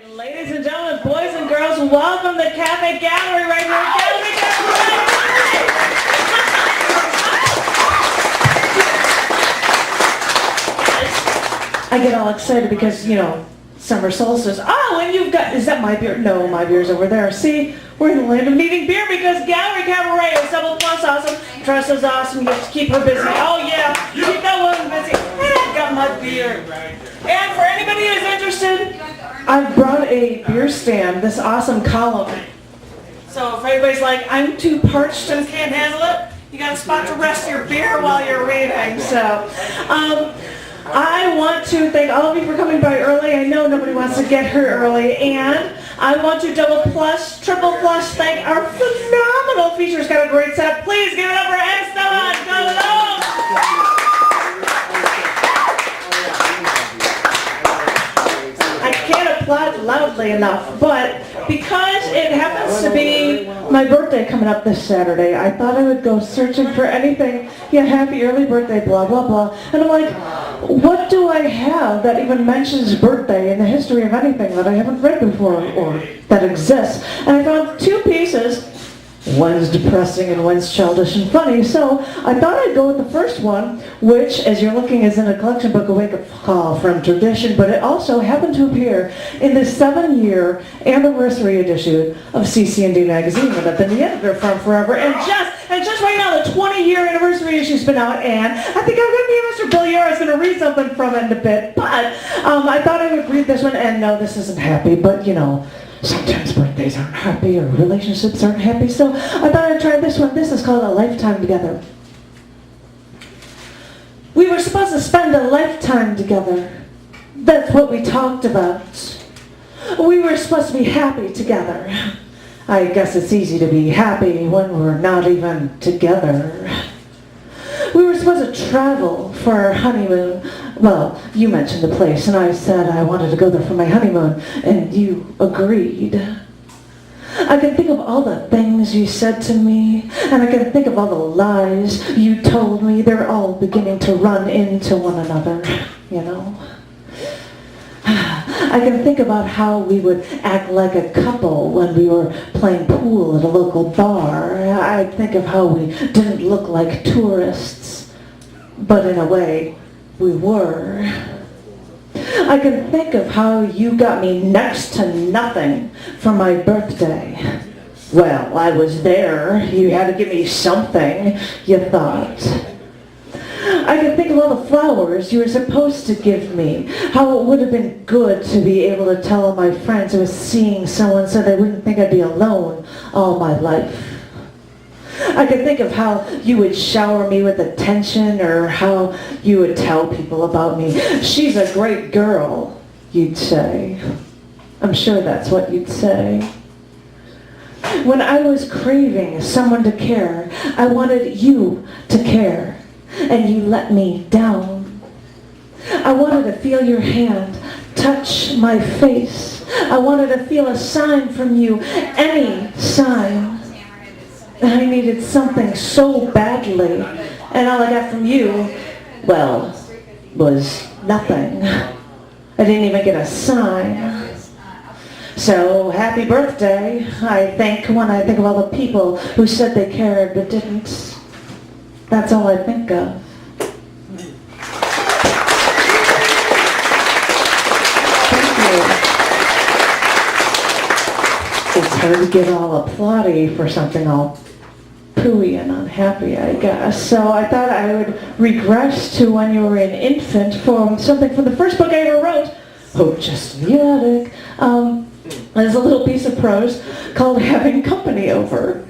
Ladies and gentlemen, boys and girls, welcome to Cafe Gallery right here at Cafe Gallery. I get all excited because, you know, summer solstice. Oh, and you've got, is that my beer? No, my beer's over there. See, we're in the land of needing beer because Gallery Cabaret is double plus awesome. Tressa's awesome. You have to keep her busy. Oh, yeah, keep that woman busy. And I've got my beer. And for anybody who's interested, I've brought a beer stand, this awesome column. So if anybody's like, I'm too parched and can't handle it, you got a spot to rest your beer while you're reading. So I want to thank all of you for coming by early. I know nobody wants to get here early. And I want to double plus, triple plus thank our phenomenal features. Got a great set. Please give it up for Esteban. Hello. I can't applaud loudly enough, but because it happens to be my birthday coming up this Saturday, I thought I would go searching for anything, yeah, happy early birthday, blah, blah, blah. And I'm like, what do I have that even mentions birthday in the history of anything that I haven't read before or that exists? And I found two pieces. One's depressing and one's childish and funny. So I thought I'd go with the first one, which, as you're looking, is in a collection book, A Wake-Up Call from Tradition, but it also happened to appear in the 7-year anniversary edition of cc&d magazine that I've been the editor from forever. And just right now, the 20-year anniversary issue's been out, and I think I'm going to be Mr. Billier. I was going to read something from it in a bit, but I thought I would read this one, and no, this isn't happy, but you know, sometimes birthdays aren't happy or relationships aren't happy, so I thought I'd try this one. This is called A Lifetime Together. We were supposed to spend a lifetime together. That's what we talked about. We were supposed to be happy together. I guess it's easy to be happy when we're not even together. We were supposed to travel for our honeymoon. Well, you mentioned the place, and I said I wanted to go there for my honeymoon, and you agreed. I can think of all the things you said to me, and I can think of all the lies you told me. They're all beginning to run into one another, you know. I can think about how we would act like a couple when we were playing pool at a local bar. I think of how we didn't look like tourists, but in a way, we were. I can think of how you got me next to nothing for my birthday. Well, I was there. You had to give me something, you thought. I can think of all the flowers you were supposed to give me, how it would have been good to be able to tell all my friends I was seeing someone so they wouldn't think I'd be alone all my life. I could think of how you would shower me with attention or how you would tell people about me. She's a great girl, you'd say. I'm sure that's what you'd say. When I was craving someone to care, I wanted you to care. And you let me down. I wanted to feel your hand touch my face. I wanted to feel a sign from you, any sign. And I needed something so badly. And all I got from you, well, was nothing. I didn't even get a sign. So, happy birthday, I think, when I think of all the people who said they cared but didn't. That's all I think of. Thank you. It's hard to get all applaudy for something all pooey and unhappy, I guess. So I thought I would regress to when you were an infant for something from the first book I ever wrote, Oh, Just the Attic. There's a little piece of prose called Having Company Over.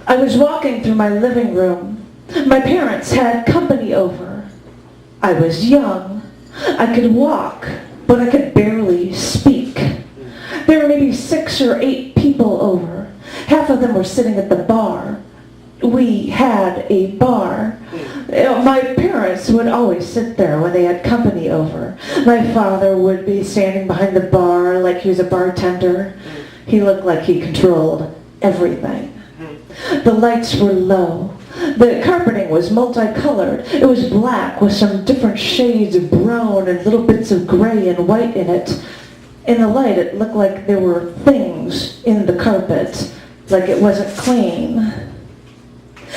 I was walking through my living room. My parents had company over. I was young. I could walk, but I could barely speak. There were maybe 6 or 8 people over. Half of them were sitting at the bar. We had a bar. My parents would always sit there when they had company over. My father would be standing behind the bar like he was a bartender. He looked like he controlled everything. The lights were low. The carpeting was multicolored. It was black with some different shades of brown and little bits of gray and white in it. In the light, it looked like there were things in the carpet, like it wasn't clean.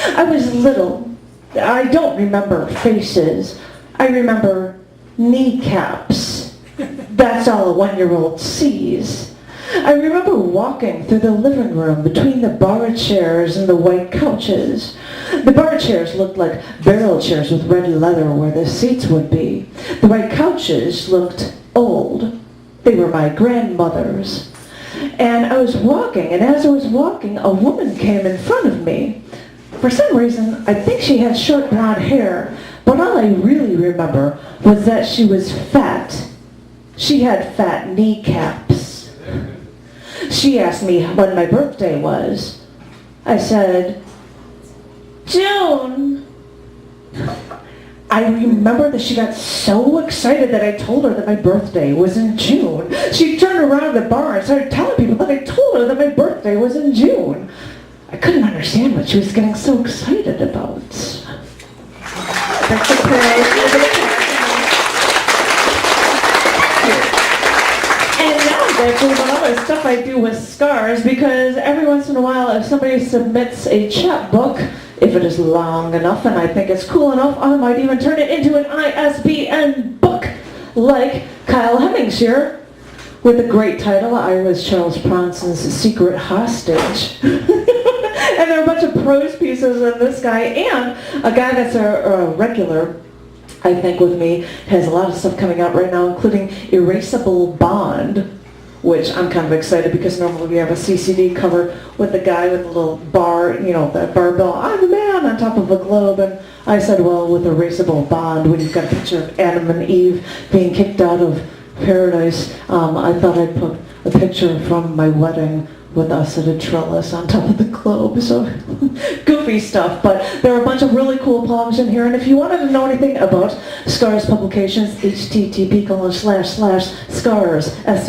I was little. I don't remember faces. I remember kneecaps. That's all a one-year-old sees. I remember walking through the living room between the bar chairs and the white couches. The bar chairs looked like barrel chairs with red leather where the seats would be. The white couches looked old. They were my grandmother's. And I was walking, and as I was walking, a woman came in front of me. For some reason, I think she had short blonde hair, but all I really remember was that she was fat. She had fat kneecaps. She asked me when my birthday was. I said, June. I remember that she got so excited that I told her that my birthday was in June. She turned around at the bar and started telling people that I told her that my birthday was in June. I couldn't understand what she was getting so excited about. That's okay. And now back to the other stuff I do with scars, because every once in a while if somebody submits a chapbook, if it is long enough and I think it's cool enough, I might even turn it into an ISBN book, like Kyle Hemmings here, with the great title, I Was Charles Bronson's Secret Hostage. And there are a bunch of prose pieces of this guy, and a guy that's a regular, I think, with me, has a lot of stuff coming out right now, including Erasable Bond, which I'm kind of excited because normally we have a cc&d cover with the guy with the little bar, you know, that barbell, I'm the man, on top of a globe. And I said, well, with Erasable Bond, when you've got a picture of Adam and Eve being kicked out of paradise, I thought I'd put a picture from my wedding with us at a trellis on top of the globe. So goofy stuff, but there are a bunch of really cool poems in here. And if you wanted to know anything about Scars Publications, http://scars,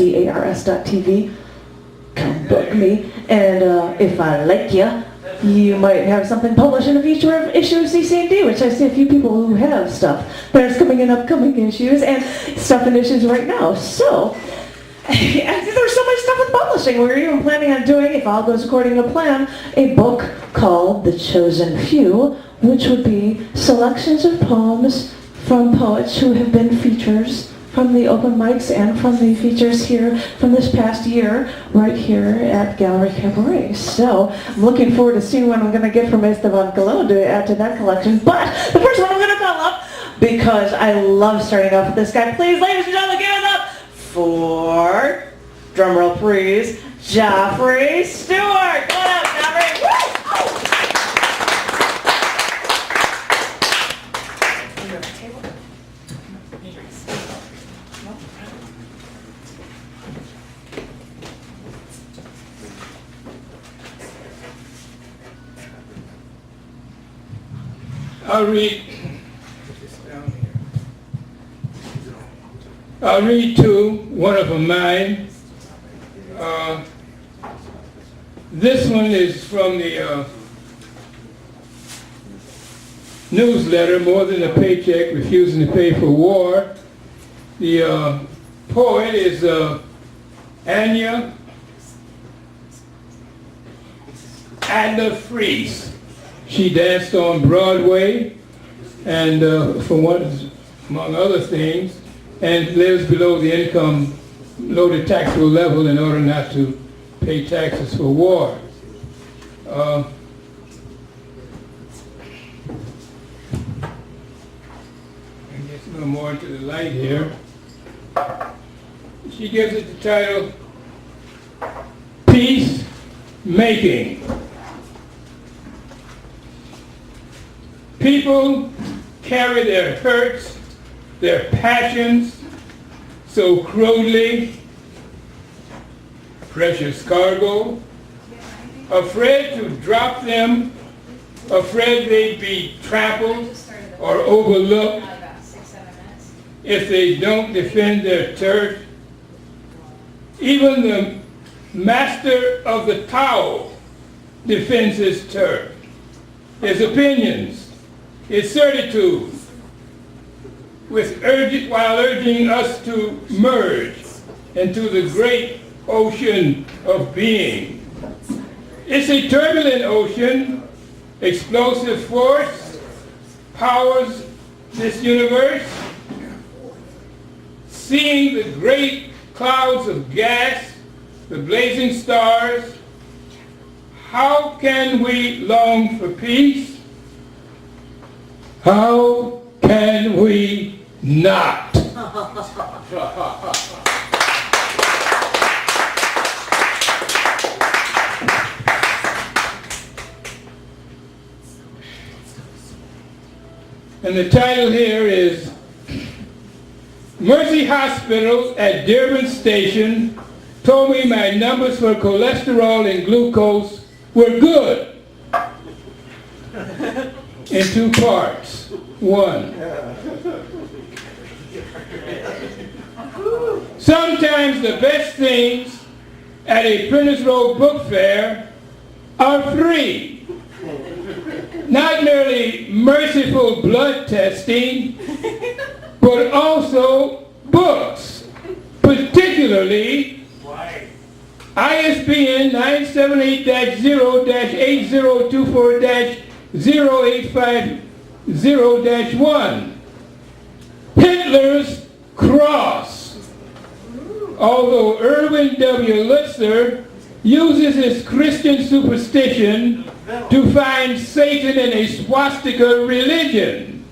SCARS.tv, come book me. And if I like you might have something published in a future issue of cc&d, which I see a few people who have stuff that's coming in upcoming issues and stuff in issues right now. So there's so much stuff with publishing. We're even planning on doing, if all goes according to plan, a book called The Chosen Few, which would be selections of poems from poets who have been features from the open mics and from the features here from this past year, right here at Gallery Cabaret. So I'm looking forward to seeing what I'm going to get from Esteban Colon to add to that collection. But the first one I'm going to call up, because I love starting off with this guy. Please, ladies and gentlemen, give it up for, drumroll please, Joffrey Stewart. Come on up, Joffrey. Woo! I'll read two, one of mine. This one is from the newsletter, More Than a Paycheck, Refusing to Pay for War. The poet is Anya Adler Fries. She danced on Broadway, and for one, among other things, and lives below the taxable level in order not to pay taxes for war. I guess a little more into the light here. She gives it the title, Peace Making. People carry their hurts, their passions so crudely, precious cargo, afraid to drop them, afraid they'd be trampled or overlooked if they don't defend their turf. Even the master of the towel defends his turf, his opinions, his certitude, while urging us to merge into the great ocean of being. It's a turbulent ocean. Explosive force powers this universe. Seeing the great clouds of gas, the blazing stars, how can we long for peace? How can we not? And the title here is Mercy Hospital at Dearborn Station told me my numbers for cholesterol and glucose were good. In two parts. One. Sometimes the best things at a Prentice Road book fair are free. Not merely merciful blood testing, but also books, particularly ISBN 978-8024-0850-1, Hitler's Cross. Although Erwin W. Lutzer uses his Christian superstition to find Satan in a swastika religion,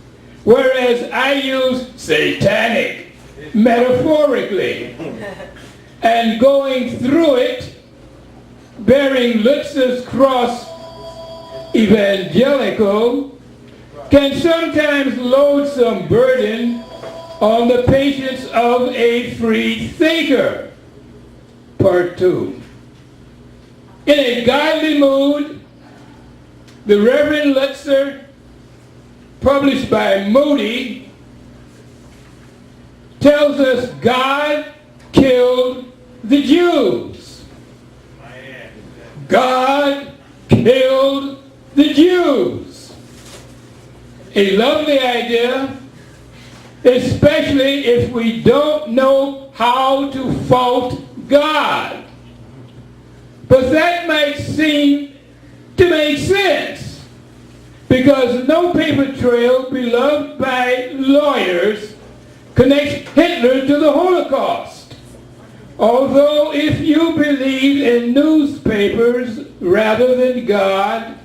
whereas I use satanic metaphorically. And going through it, bearing Lutzer's cross evangelical, can sometimes load some burden on the patience of a free thinker. Part 2. In a godly mood, the Reverend Lutzer, published by Moody, tells us God killed the Jews. God killed the Jews. A lovely idea, especially if we don't know how to fault God. But that might seem to make sense, because no paper trail beloved by lawyers connects Hitler to the Holocaust. Although if you believe in newspapers rather than God,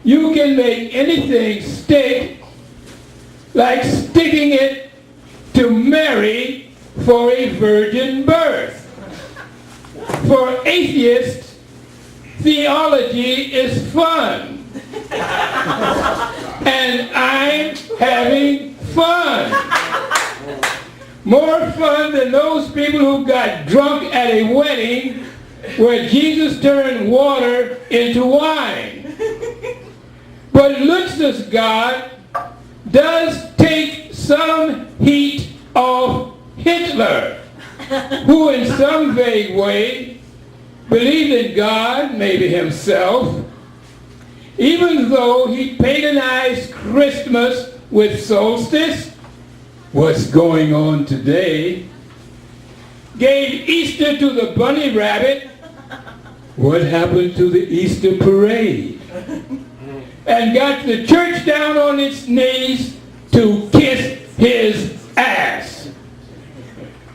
you can make anything stick, like sticking it to Mary for a virgin birth. For atheists, theology is fun. And I'm having fun. More fun than those people who got drunk at a wedding where Jesus turned water into wine. But Lutzer's God does take some heat off Hitler, who in some vague way believed in God, maybe himself, even though he patronized Christmas with solstice, what's going on today, gave Easter to the bunny rabbit, what happened to the Easter parade, and got the church down on its knees to kiss his ass.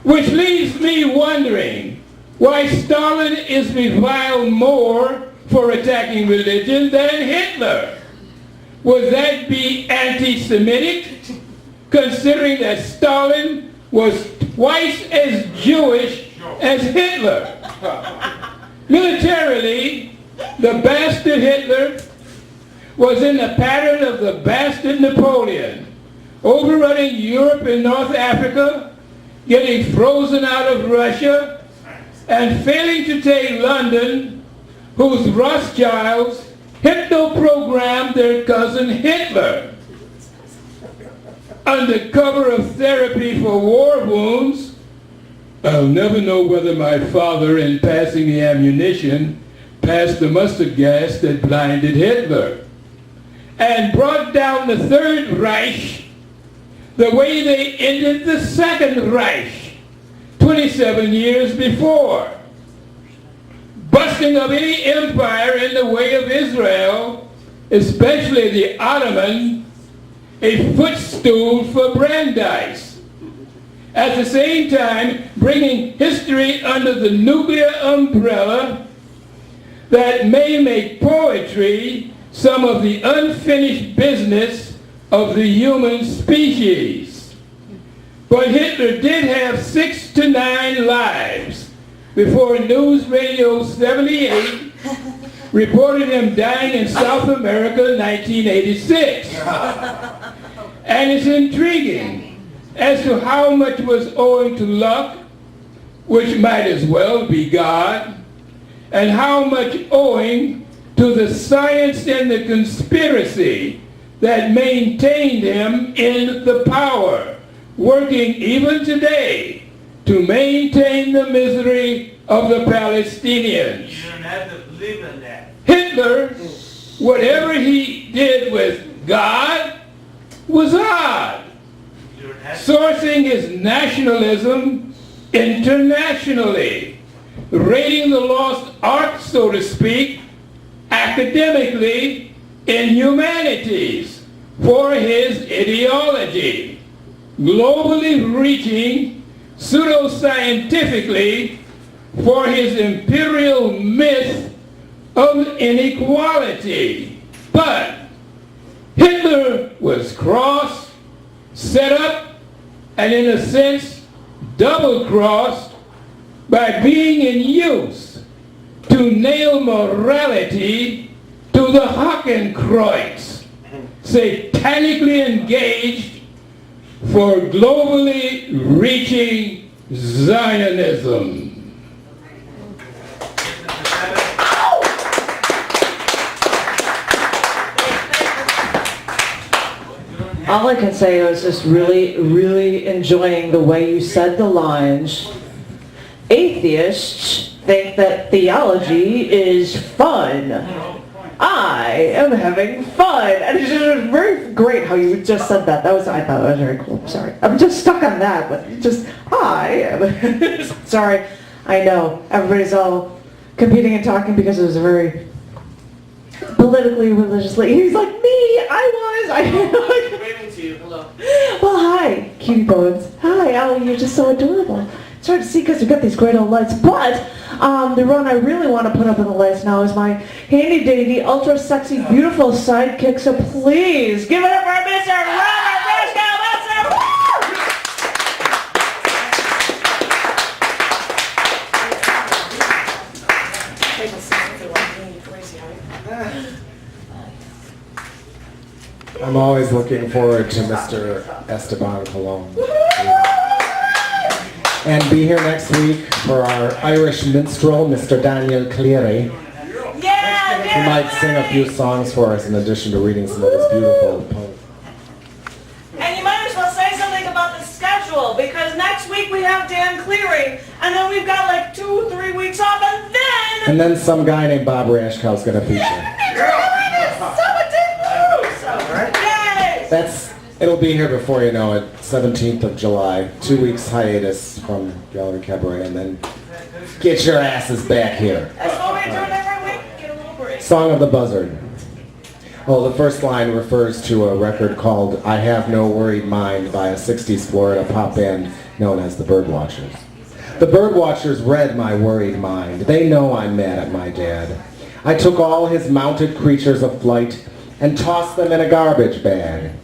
Which leaves me wondering why Stalin is reviled more for attacking religion than Hitler. Would that be anti-Semitic, considering that Stalin was twice as Jewish as Hitler? Militarily, the bastard Hitler was in the pattern of the bastard Napoleon, overrunning Europe and North Africa, getting frozen out of Russia, and failing to take London, whose Rothschilds hypno-programmed their cousin Hitler. Under cover of therapy for war wounds, I'll never know whether my father, in passing the ammunition, passed the mustard gas that blinded Hitler, and brought down the Third Reich the way they ended the Second Reich 27 years before. Busting of any empire in the way of Israel, especially the Ottoman, a footstool for Brandeis. At the same time, bringing history under the nuclear umbrella that may make poetry some of the unfinished business of the human species. But Hitler did have 6 to 9 lives before News Radio 78 reported him dying in South America in 1986. And it's intriguing as to how much was owing to luck, which might as well be God, and how much owing to the science and the conspiracy that maintained him in the power, working even today to maintain the misery of the Palestinians. You don't have to believe in that. Hitler, whatever he did with God, was odd, sourcing his nationalism internationally, raiding the lost ark, so to speak, academically in humanities for his ideology, globally reaching pseudoscientifically for his imperial myth of inequality. But Hitler was crossed, set up, and in a sense, double-crossed by being in use to nail morality to the Hakenkreuz, satanically engaged for globally reaching Zionism. All I can say is just really enjoying the way you said the lines. Atheists think that theology is fun. I am having fun. And it's just very great how you just said that. I thought that was very cool. Sorry. I'm just stuck on that, but just, I am. Sorry. I know. Everybody's all competing and talking because it was a very politically, religiously. He's like, me, I was. Waving to you. Hello. Well, hi, cutie bones. Hi, Allie, you're just so adorable. It's hard to see because we've got these great old lights, but the one I really want to put up in the lights now is my handy-dandy, ultra-sexy, beautiful sidekick, so please give it up for Mr. Robert Briscoe, Mr. I'm always looking forward to Mr. Esteban Colon. And be here next week for our Irish minstrel, Mr. Daniel Cleary, who might sing a few songs for us in addition to reading some of his beautiful poems. And you might as well say something about the schedule, because next week we have Dan Cleary, and then we've got like 2-3 weeks off, and then some guy named Bob Rashkow's going to feature. It'll be here before you know it, 17th of July, 2 weeks hiatus from Gallery Cabaret, and then get your asses back here. that's what we do every week. Get a little break. Song of the Buzzard. Well, the first line refers to a record called I Have No Worried Mind by a 60s Florida pop band known as the Birdwatchers. The Birdwatchers read my worried mind. They know I'm mad at my dad. I took all his mounted creatures of flight and tossed them in a garbage bag.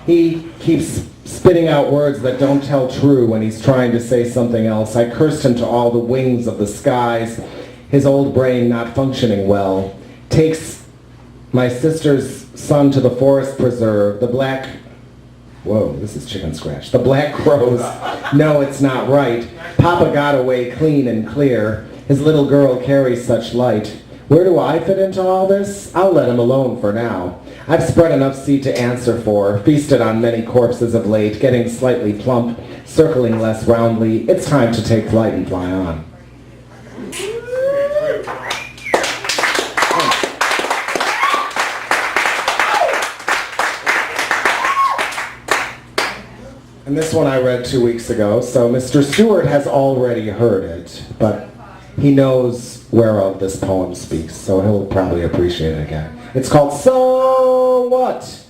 He keeps spitting out words that don't tell true when he's trying to say something else. I cursed him to all the wings of the skies, his old brain not functioning well. Takes my sister's son to the forest preserve, the black... Whoa, this is chicken scratch. The black crows. No, it's not right. Papa got away clean and clear. His little girl carries such light. Where do I fit into all this? I'll let him alone for now. I've spread enough seed to answer for, feasted on many corpses of late, getting slightly plump, circling less roundly. It's time to take flight and fly on. And this one I read 2 weeks ago, so Mr. Stewart has already heard it, but he knows whereof this poem speaks, so he'll probably appreciate it again. It's called So What?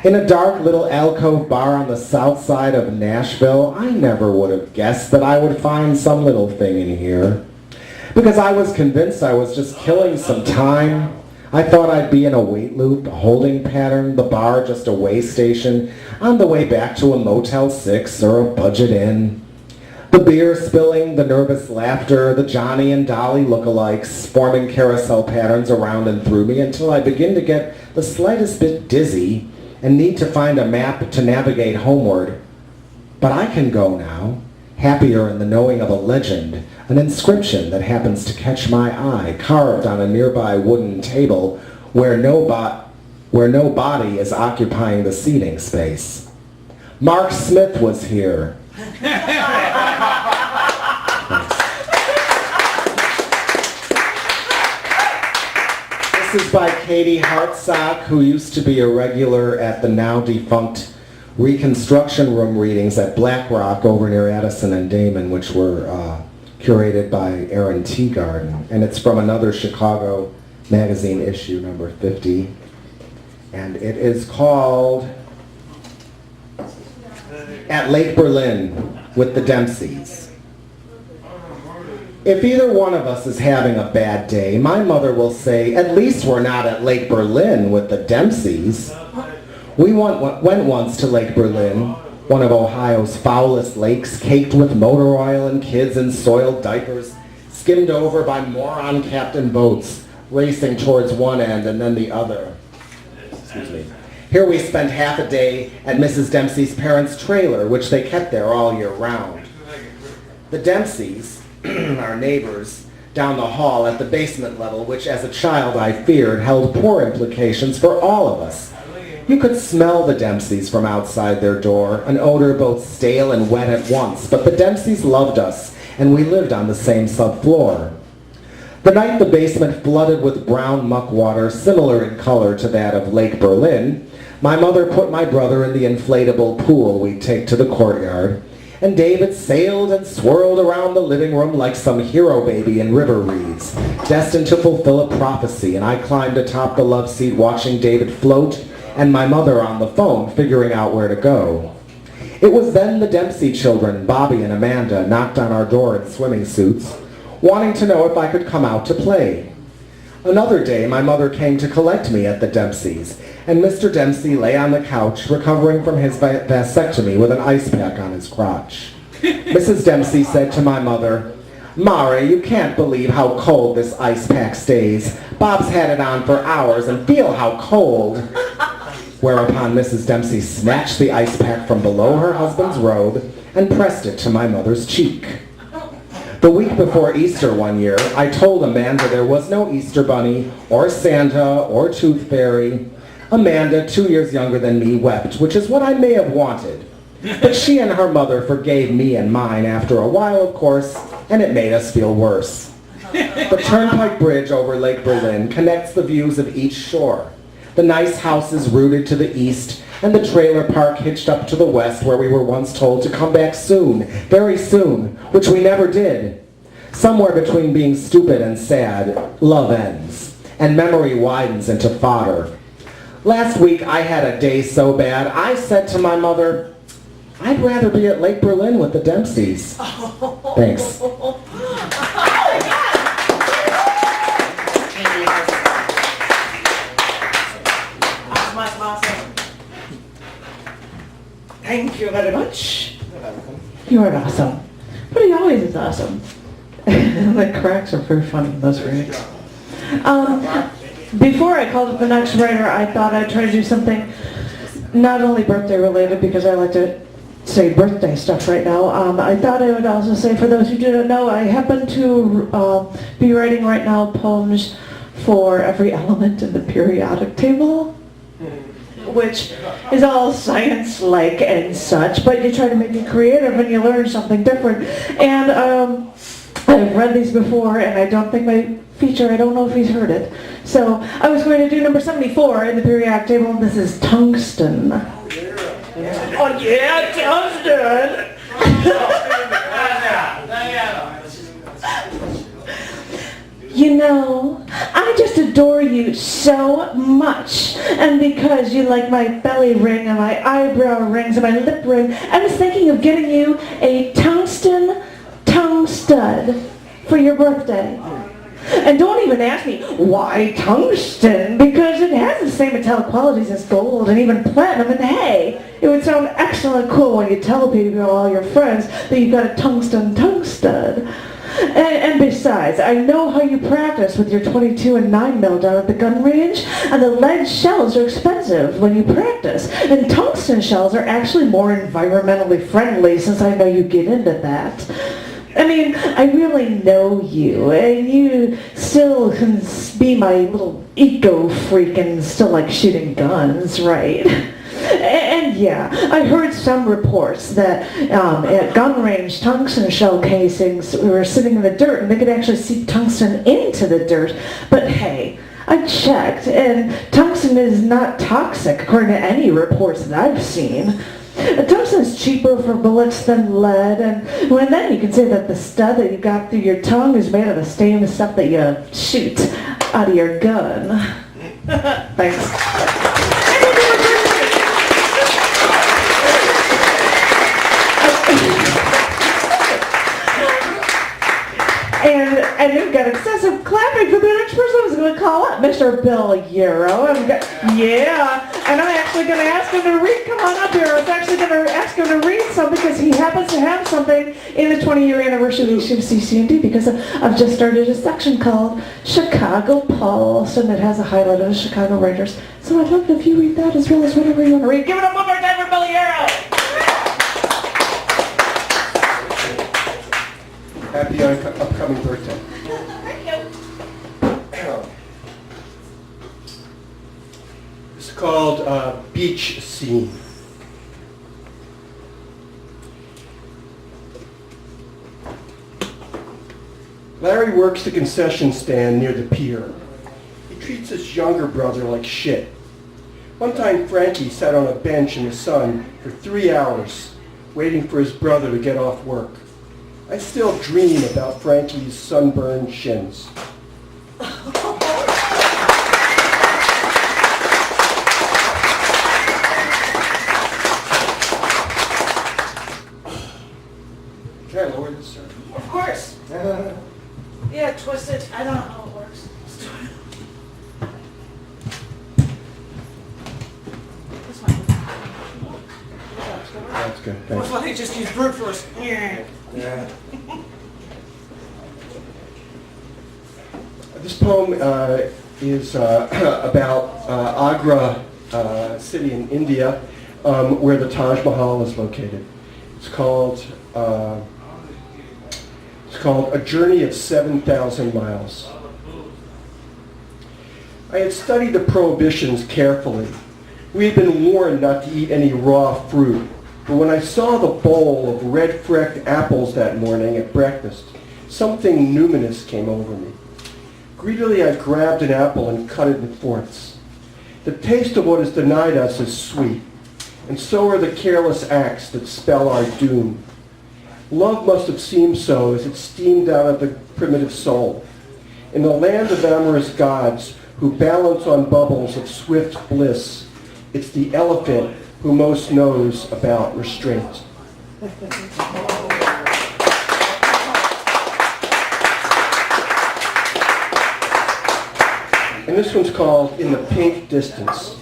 In a dark little alcove bar on the south side of Nashville, I never would have guessed that I would find some little thing in here. Because I was convinced I was just killing some time. I thought I'd be in a wait loop, a holding pattern, the bar just a way station, on the way back to a Motel 6 or a budget inn. The beer spilling, the nervous laughter, the Johnny and Dolly lookalikes forming carousel patterns around and through me until I begin to get the slightest bit dizzy and need to find a map to navigate homeward. But I can go now, happier in the knowing of a legend, an inscription that happens to catch my eye, carved on a nearby wooden table where no body is occupying the seating space. Mark Smith was here. This is by Katie Hartsock, who used to be a regular at the now defunct Reconstruction Room readings at Black Rock over near Addison and Damon, which were curated by Aaron Teagarden. And it's from another Chicago magazine issue, number 50. And it is called At Lake Berlin with the Dempseys. If either one of us is having a bad day, my mother will say, at least we're not at Lake Berlin with the Dempseys. We went once to Lake Berlin, one of Ohio's foulest lakes, caked with motor oil and kids in soiled diapers, skimmed over by moron captain boats, racing towards one end and then the other. Excuse me. Here we spent half a day at Mrs. Dempsey's parents' trailer, which they kept there all year round. The Dempseys, our neighbors, down the hall at the basement level, which as a child I feared held poor implications for all of us. You could smell the Dempseys from outside their door, an odor both stale and wet at once, but the Dempseys loved us, and we lived on the same subfloor. The night the basement flooded with brown muck water, similar in color to that of Lake Berlin, my mother put my brother in the inflatable pool we'd take to the courtyard, and David sailed and swirled around the living room like some hero baby in river reeds, destined to fulfill a prophecy, and I climbed atop the love seat watching David float, and my mother on the phone figuring out where to go. It was then the Dempsey children, Bobby and Amanda, knocked on our door in swimming suits, wanting to know if I could come out to play. Another day, my mother came to collect me at the Dempseys, and Mr. Dempsey lay on the couch recovering from his vasectomy with an ice pack on his crotch. Mrs. Dempsey said to my mother, "Mare, you can't believe how cold this ice pack stays. Bob's had it on for hours, and feel how cold." Whereupon Mrs. Dempsey snatched the ice pack from below her husband's robe and pressed it to my mother's cheek. The week before Easter one year, I told Amanda there was no Easter Bunny, or Santa, or Tooth Fairy. Amanda, 2 years younger than me, wept, which is what I may have wanted. But she and her mother forgave me and mine after a while, of course, and it made us feel worse. The Turnpike Bridge over Lake Berlin connects the views of each shore. The nice houses rooted to the east, and the trailer park hitched up to the west where we were once told to come back soon, very soon, which we never did. Somewhere between being stupid and sad, love ends, and memory widens into fodder. Last week I had a day so bad, I said to my mother, I'd rather be at Lake Berlin with the Dempseys. Thanks. Awesome. Thank you very much. You are awesome. But he always is awesome. The cracks are very funny in those readings. Before I called up the next writer, I thought I'd try to do something not only birthday related, because I like to say birthday stuff right now. I thought I would also say, for those who didn't know, I happen to be writing right now poems for every element in the periodic table, which is all science-like and such, but you try to make it creative and you learn something different. And I've read these before, and I don't think my feature, I don't know if he's heard it. So I was going to do number 74 in the periodic table, and this is Tungsten. Oh yeah, tungsten. You know, I just adore you so much. And because you like my belly ring and my eyebrow rings and my lip ring, I was thinking of getting you a tungsten tongue stud for your birthday. And don't even ask me, why tungsten? Because it has the same metallic qualities as gold and even platinum. And hey, it would sound excellent cool when you tell people, all your friends, that you've got a tungsten tongue stud. And besides, I know how you practice with your 22 and 9mm down at the gun range, and the lead shells are expensive when you practice. And tungsten shells are actually more environmentally friendly, since I know you get into that. I mean, I really know you, and you still can be my little eco-freak and still like shooting guns, right? And yeah, I heard some reports that at gun range tungsten shell casings were sitting in the dirt and they could actually see tungsten into the dirt. But hey, I checked and tungsten is not toxic according to any reports that I've seen. Tungsten is cheaper for bullets than lead, and then you can say that the stud that you got through your tongue is made of the same stuff that you shoot out of your gun. Thanks. And you've got excessive clapping for the next person I was going to call up, Mr. Bill Euro. Yeah, and I'm actually going to ask him to read. Come on up here. I was actually going to ask him to read something because he happens to have something in the 20-year anniversary issue of cc&d because I've just started a section called Chicago Pulse, and it has a highlight of the Chicago writers. So I'd love it if you read that as well as whatever you want to read. Give it up one more time for Bill Euro. Happy upcoming birthday. It's called Beach Scene. Larry works the concession stand near the pier. He treats his younger brother like shit. One time Frankie sat on a bench in the sun for 3 hours waiting for his brother to get off work. I still dream about Frankie's sunburned shins. Can I lower this, sir? Of course. Yeah, twist it. I don't know how it works. This one. That's good, More thanks. funny, just use brute force. Yeah. This poem is about Agra city in India, where the Taj Mahal is located. It's called A Journey of 7,000 Miles. I had studied the prohibitions carefully. We had been warned not to eat any raw fruit. But when I saw the bowl of red-frecked apples that morning at breakfast, something numinous came over me. Greedily I grabbed an apple and cut it in fourths. The taste of what is denied us is sweet, and so are the careless acts that spell our doom. Love must have seemed so as it steamed out of the primitive soul. In the land of amorous gods who balance on bubbles of swift bliss, it's the elephant who most knows about restraint. And this one's called In the Pink Distance.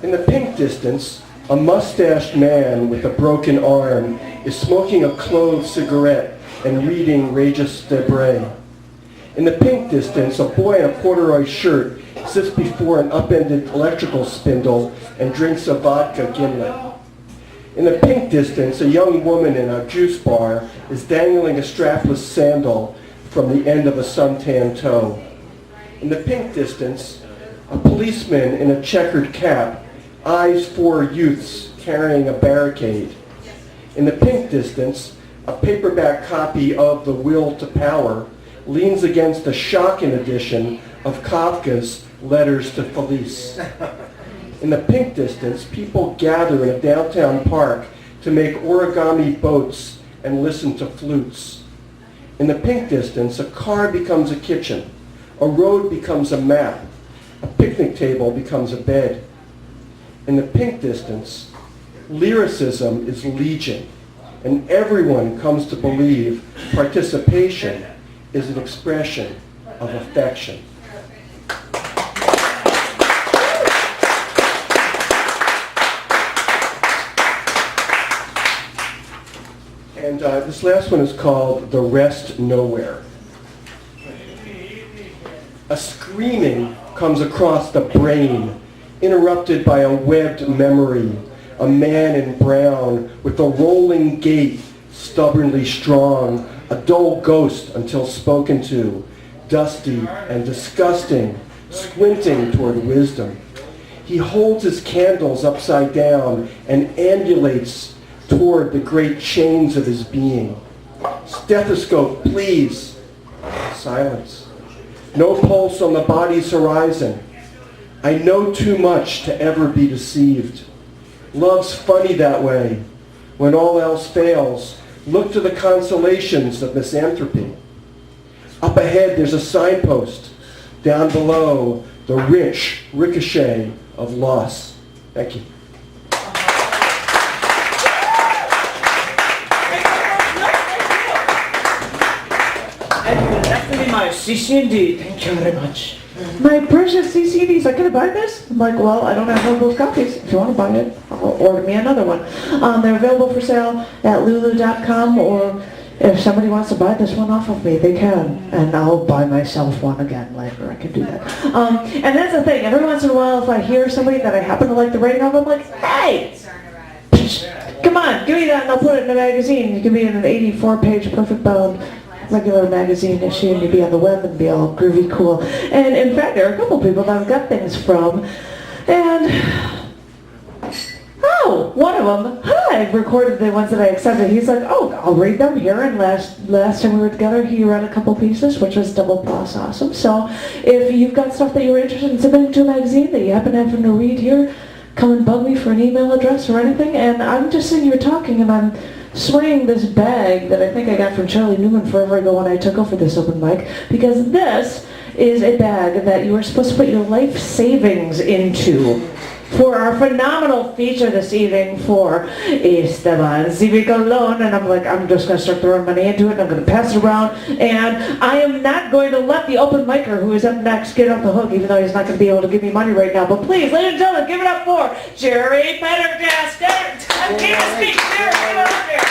In the pink distance, a mustached man with a broken arm is smoking a clove cigarette and reading Regis Debray. In the pink distance, a boy in a corduroy shirt sits before an upended electrical spindle and drinks a vodka gimlet. In the pink distance, a young woman in a juice bar is dangling a strapless sandal from the end of a suntan toe. In the pink distance, a policeman in a checkered cap eyes 4 youths carrying a barricade. In the pink distance, a paperback copy of The Will to Power leans against a shocking edition of Kafka's Letters to Felice. In the pink distance, people gather in a downtown park to make origami boats and listen to flutes. In the pink distance, a car becomes a kitchen, a road becomes a map, a picnic table becomes a bed. In the pink distance, lyricism is legion, and everyone comes to believe participation is an expression of affection. And this last one is called The Rest Nowhere. A screaming comes across the brain, interrupted by a webbed memory. A man in brown with a rolling gait, stubbornly strong, a dull ghost until spoken to, dusty and disgusting, squinting toward wisdom. He holds his candles upside down and ambulates toward the great chains of his being. Stethoscope, please. Silence. No pulse on the body's horizon. I know too much to ever be deceived. Love's funny that way. When all else fails, look to the consolations of misanthropy. Up ahead, there's a signpost. Down below, the rich ricochet of loss. Thank you. And definitely my cc&d. Thank you very much. My precious CCDs, like, can I buy this? I'm like, well, I don't have one of those copies. If you want to buy it, order me another one. They're available for sale at lulu.com, or if somebody wants to buy this one off of me, they can. And I'll buy myself one again later. I can do that. And that's the thing. Every once in a while, if I hear somebody that I happen to like the writing of, I'm like, hey! Come on, give me that and I'll put it in a magazine. You can be in an 84-page perfect bound regular magazine issue, and you'd be on the web and be all groovy cool. And in fact, there are a couple people that I've got things from, and one of them, I recorded the ones that I accepted. He's like, oh, I'll read them here, and last time we were together, he read a couple pieces, which was double plus awesome. So if you've got stuff that you were interested in submitting to a magazine that you happen to have to read here, come and bug me for an email address or anything. And I'm just sitting here talking, and I'm swinging this bag that I think I got from Charlie Newman forever ago when I took over this open mic, because this is a bag that you are supposed to put your life savings into for our phenomenal feature this evening for Esteban Zivicolon. And I'm like, I'm just going to start throwing money into it, and I'm going to pass it around, and I am not going to let the open micer who is up next get off the hook, even though he's not going to be able to give me money right now. But please, ladies and gentlemen, give it up for Jerry Pendergast. Can't speak. Jerry, get up there.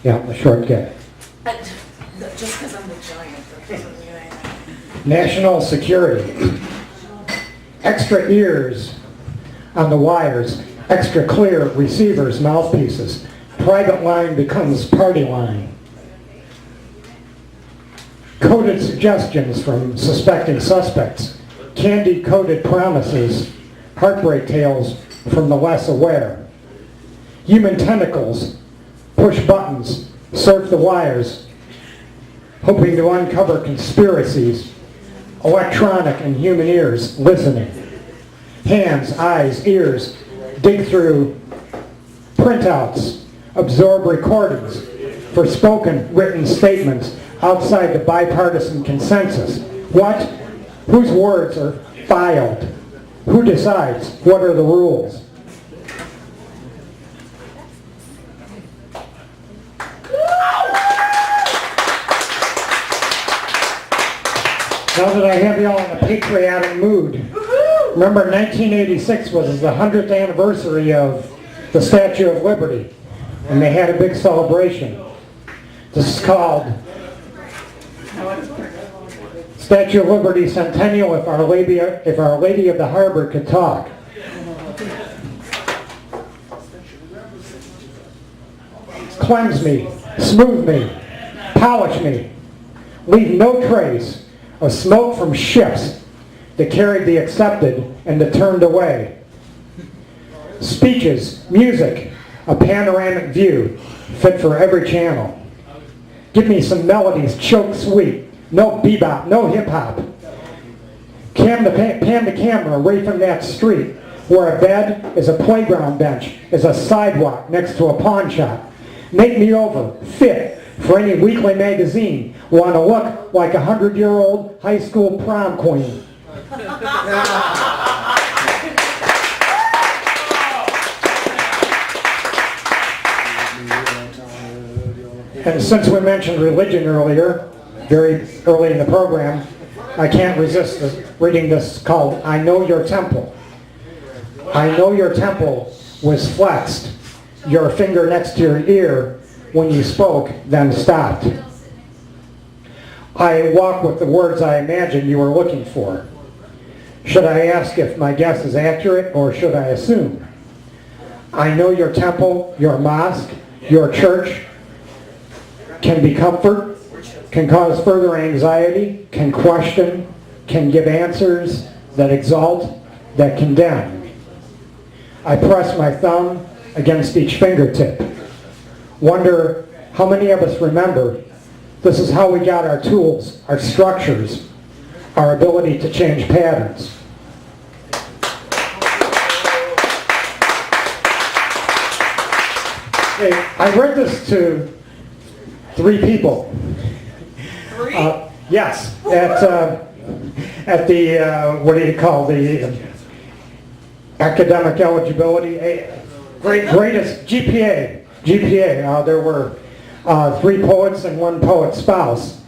Yeah, the short guy. Just because I'm the giant, that doesn't mean anything. National security. Extra ears on the wires, extra clear receivers, mouthpieces. Private line becomes party line. Coded suggestions from suspecting suspects. Candy-coated promises. Heartbreak tales from the less aware. Human tentacles. Push buttons. Surf the wires. Hoping to uncover conspiracies. Electronic and human ears listening. Hands, eyes, ears dig through printouts, absorb recordings for spoken, written statements outside the bipartisan consensus. What? Whose words are filed? Who decides? What are the rules? Now that I have you all in a patriotic mood, remember 1986 was the 100th anniversary of the Statue of Liberty, and they had a big celebration. This is called Statue of Liberty Centennial, if Our Lady of the Harbor could talk. Cleanse me, smooth me, polish me, leave no trace of smoke from ships that carried the accepted and the turned away. Speeches, music, a panoramic view, fit for every channel. Give me some melodies, choke sweet, no bebop, no hip-hop, pan the camera away from that street, where a bed is a playground bench, is a sidewalk next to a pawn shop. Make me over, fit, for any weekly magazine. Want to look like a 100-year-old high school prom queen. And since we mentioned religion earlier, very early in the program, I can't resist reading this called, I Know Your Temple. I know your temple was flexed, your finger next to your ear when you spoke, then stopped. I walk with the words I imagined you were looking for. Should I ask if my guess is accurate, or should I assume? I know your temple, your mosque, your church can be comfort, can cause further anxiety, can question, can give answers that exalt, that condemn. I press my thumb against each fingertip. Wonder how many of us remember this is how we got our tools, our structures, our ability to change patterns. Hey, I read this to 3 people. 3? Yes, at the, what do you call the academic eligibility, greatest GPA. There were 3 poets and 1 poet's spouse.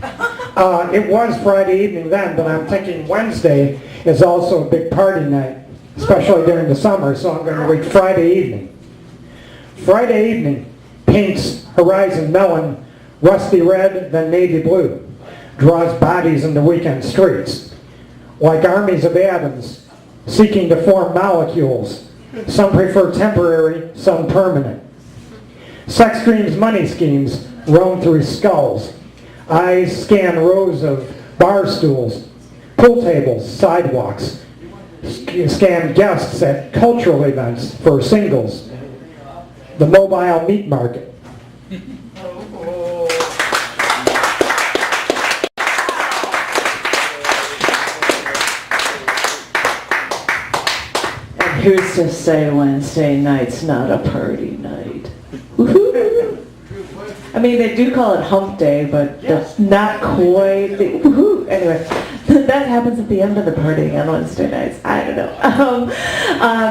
It was Friday evening then, but I'm thinking Wednesday is also a big party night, especially during the summer, so I'm going to read Friday evening. Friday evening paints horizon melon, rusty red, then navy blue, draws bodies into weekend streets. Like armies of atoms seeking to form molecules, some prefer temporary, some permanent. Sex dreams, money schemes roam through skulls. Eyes scan rows of bar stools, pool tables, sidewalks. Scan guests at cultural events for singles. The mobile meat market. And who's to say Wednesday night's not a party night? Woohoo! I mean, they do call it hump day, but that's not quite the, woohoo! Anyway, that happens at the end of the party on Wednesday nights. I don't know.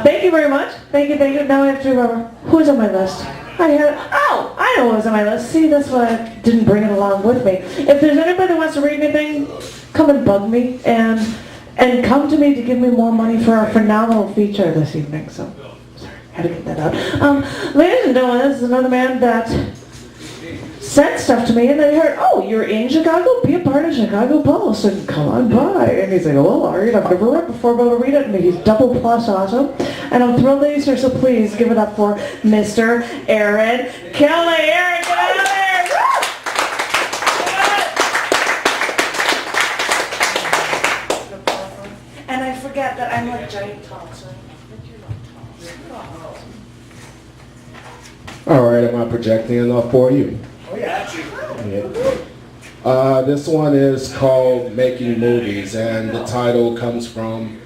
Thank you very much. Thank you. Now I have to remember, who's on my list? I know who's on my list. See, that's why I didn't bring it along with me. If there's anybody that wants to read anything, come and bug me, and come to me to give me more money for our phenomenal feature this evening. So, sorry, had to get that out. Ladies and gentlemen, this is another man that sent stuff to me, and I heard, oh, you're in Chicago? Be a part of Chicago Post, and come on by. And he's like, well, all right, I've never read before, but I'll read it. And he's double plus awesome. And I'm thrilled that he's here, so please give it up for Mr. Aaron Kelly. Aaron, get out of there! Woo! And I forget that I'm like giant tall, so I think you're not tall. All right, am I projecting enough for you? Oh yeah. This one is called Making Movies, and the title comes from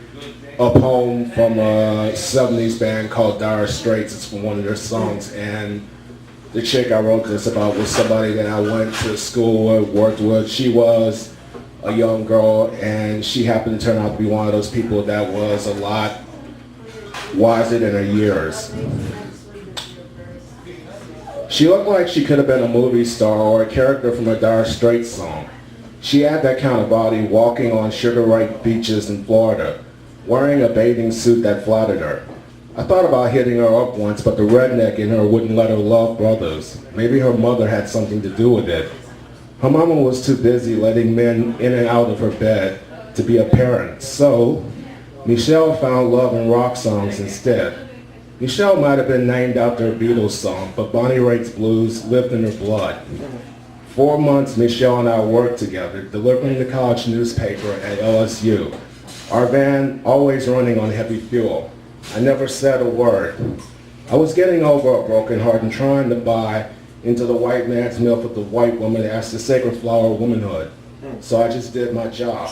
a poem from a 70s band called Dire Straits. It's from one of their songs, and the chick I wrote this about was somebody that I went to school with, worked with. She was a young girl, and she happened to turn out to be one of those people that was a lot wiser than her years. She looked like she could have been a movie star or a character from a Dire Straits song. She had that kind of body, walking on sugar-ripe beaches in Florida, wearing a bathing suit that flattered her. I thought about hitting her up once, but the redneck in her wouldn't let her love brothers. Maybe her mother had something to do with it. Her mama was too busy letting men in and out of her bed to be a parent, so Michelle found love in rock songs instead. Michelle might have been named after a Beatles song, but Bonnie Raitt's blues lived in her blood. 4 months Michelle and I worked together, delivering the college newspaper at LSU. Our van always running on heavy fuel. I never said a word. I was getting over a broken heart and trying to buy into the white man's myth of the white woman as the sacred flower of womanhood. So I just did my job.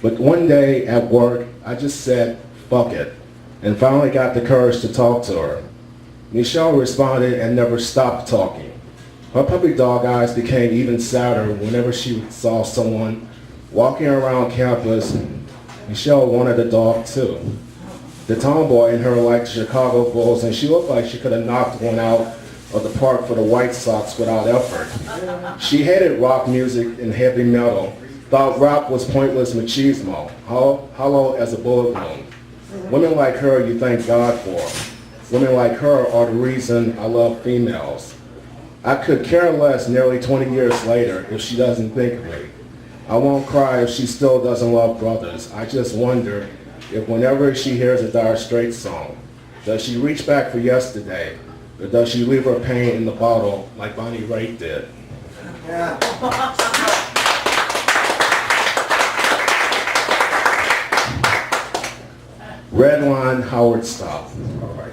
But one day at work, I just said, fuck it, and finally got the courage to talk to her. Michelle responded and never stopped talking. Her puppy dog eyes became even sadder whenever she saw someone walking around campus. Michelle wanted a dog too. The tomboy in her liked Chicago Bulls, and she looked like she could have knocked one out of the park for the White Sox without effort. She hated rock music and heavy metal, thought rap was pointless machismo, hollow as a bullet wound. Women like her you thank God for. Women like her are the reason I love females. I could care less nearly 20 years later if she doesn't think of me. I won't cry if she still doesn't love brothers. I just wonder if whenever she hears a Dire Straits song, does she reach back for yesterday, or does she leave her pain in the bottle like Bonnie Raitt did? Red line, Howard stop. All right.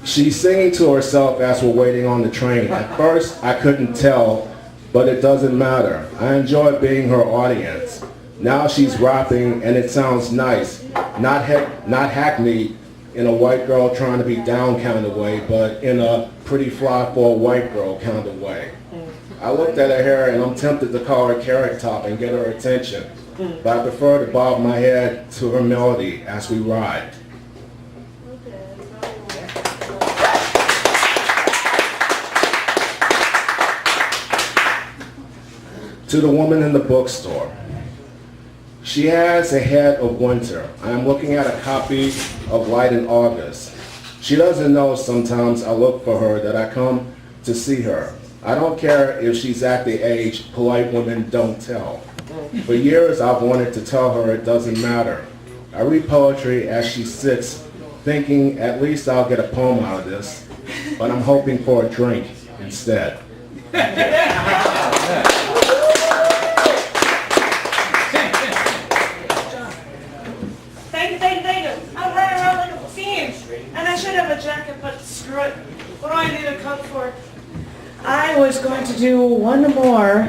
She's singing to herself as we're waiting on the train. At first, I couldn't tell, but it doesn't matter. I enjoy being her audience. Now she's rapping, and it sounds nice. Not hackneyed in a white girl trying to be down kind of way, but in a pretty fly for a white girl kind of way. I looked at her hair, and I'm tempted to call her Carrot Top and get her attention. But I prefer to bob my head to her melody as we ride. To the woman in the bookstore. She has a head of winter. I am looking at a copy of Light in August. She doesn't know sometimes I look for her, that I come to see her. I don't care if she's at the age polite women don't tell. For years I've wanted to tell her it doesn't matter. I read poetry as she sits, thinking at least I'll get a poem out of this, but I'm hoping for a drink instead. Thank you. I'm running around like a fiend, and I should have a jacket, but screw it. What do I need a coat for? I was going to do one more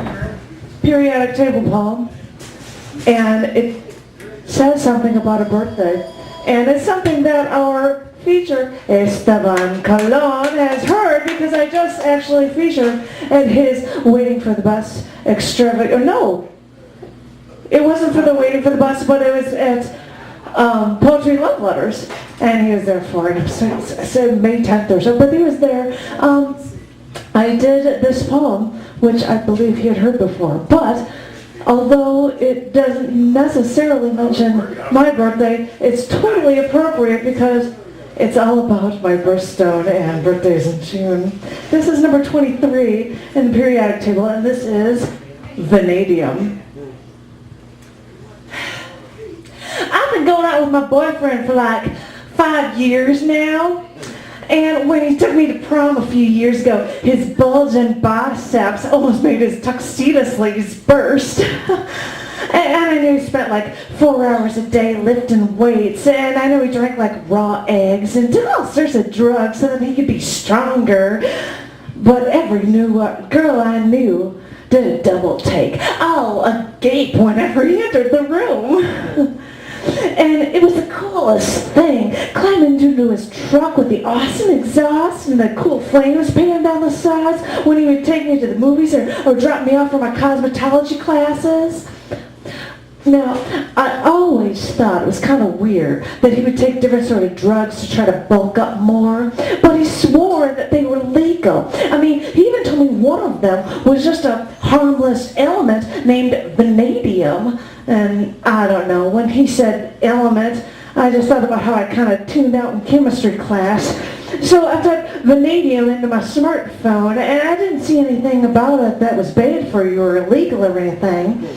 periodic table poem, and it says something about a birthday, and it's something that our feature Esteban Colon has heard, because I just actually featured at his Waiting for the Bus extravaganza. No, it wasn't for the Waiting for the Bus, but it was at Poetry Love Letters, and he was there for it. I said May 10th or so, but he was there. I did this poem, which I believe he had heard before, but although it doesn't necessarily mention my birthday, it's totally appropriate because it's all about my birthstone and birthdays in June. This is number 23 in the periodic table, and this is vanadium. I've been going out with my boyfriend for like 5 years now. And when he took me to prom a few years ago, his bulging biceps almost made his tuxedo sleeves burst. And I knew he spent like 4 hours a day lifting weights, and I know he drank like raw eggs and did all sorts of drugs so that he could be stronger. But every new girl I knew did a double take, all agape whenever he entered the room. And it was the coolest thing, climbing into his truck with the awesome exhaust and the cool flames painted down the sides when he would take me to the movies or drop me off for my cosmetology classes. Now, I always thought it was kind of weird that he would take different sort of drugs to try to bulk up more, but he swore that they were legal. I mean, he even told me one of them was just a harmless element named vanadium. And I don't know, when he said element, I just thought about how I kind of tuned out in chemistry class. So I typed vanadium into my smartphone, and I didn't see anything about it that was bad for you or illegal or anything.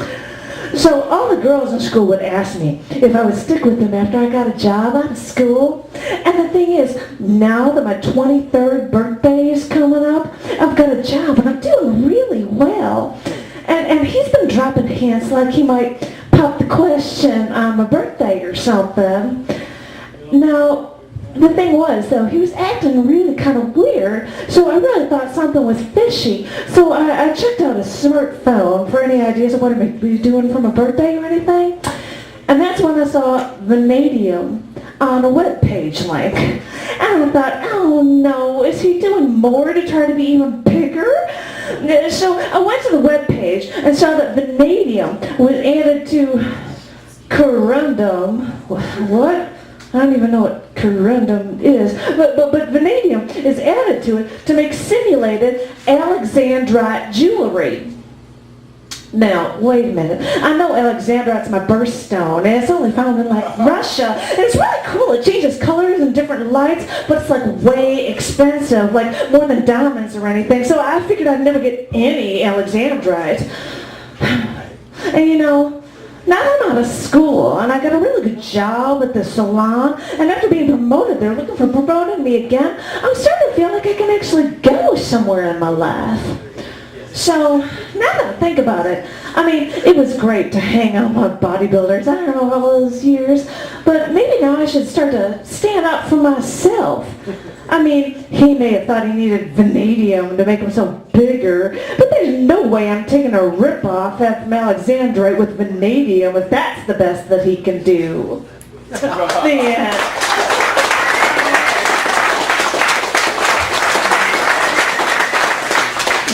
So all the girls in school would ask me if I would stick with him after I got a job out of school. And the thing is, now that my 23rd birthday is coming up, I've got a job and I'm doing really well. And he's been dropping hints like he might pop the question on my birthday or something. Now, the thing was, though, he was acting really kind of weird, so I really thought something was fishy. So I checked out his smartphone for any ideas of what he might be doing for my birthday or anything. And that's when I saw vanadium on a webpage link. And I thought, oh no, is he doing more to try to be even bigger? So I went to the webpage and saw that vanadium was added to corundum. What? I don't even know what corundum is, but vanadium is added to it to make simulated Alexandrite jewelry. Now, wait a minute. I know Alexandrite's my birthstone, and it's only found in like Russia. And it's really cool. It changes colors and different lights, but it's like way expensive, like more than diamonds or anything. So I figured I'd never get any Alexandrite. And you know, now I'm out of school, and I got a really good job at the salon, and after being promoted, they're looking for promoting me again. I'm starting to feel like I can actually go somewhere in my life. So, now that I think about it, I mean, it was great to hang out with bodybuilders, I don't know, all those years, but maybe now I should start to stand up for myself. I mean, he may have thought he needed vanadium to make himself bigger, but there's no way I'm taking a rip-off from Alexandrite with vanadium if that's the best that he can do. The end.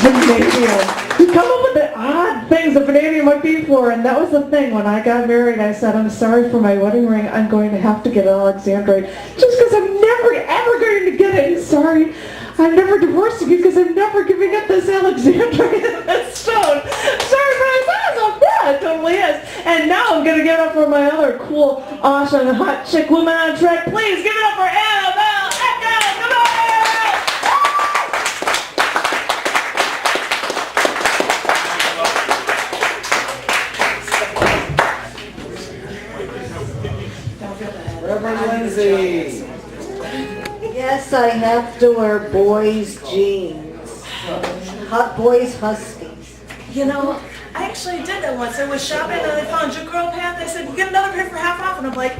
Vanadium. You come up with the odd things that vanadium might be for, and that was the thing. When I got married, I said, I'm sorry for my wedding ring. I'm going to have to get an Alexandrite just because I'm never, ever going to get it. And sorry, I'm never divorcing you because I'm never giving up this Alexandrite and this stone. Sorry, but I thought it was a bad. It totally is. And now I'm going to give it up for my other cool, awesome, hot chick woman on track. Please give it up for Annabelle Echo. Come on! Reverend Lindsay. Yes, I have to wear boys' jeans. Hot boys' huskies. You know, I actually did that once. I was shopping and I found your girl pants. They said, you get another pair for half off. And I'm like,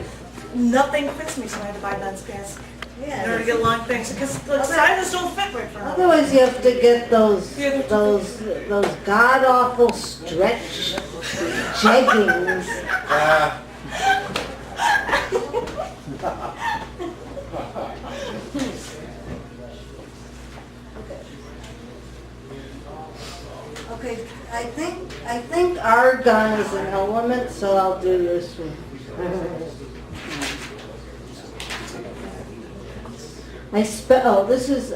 nothing fits me, so I had to buy men's pants. Yeah. In order to get long things. Because the sizes don't fit right for me. Otherwise, you have to get those god-awful stretch jeggings. Okay, I think argon is an element, so I'll do this one. This is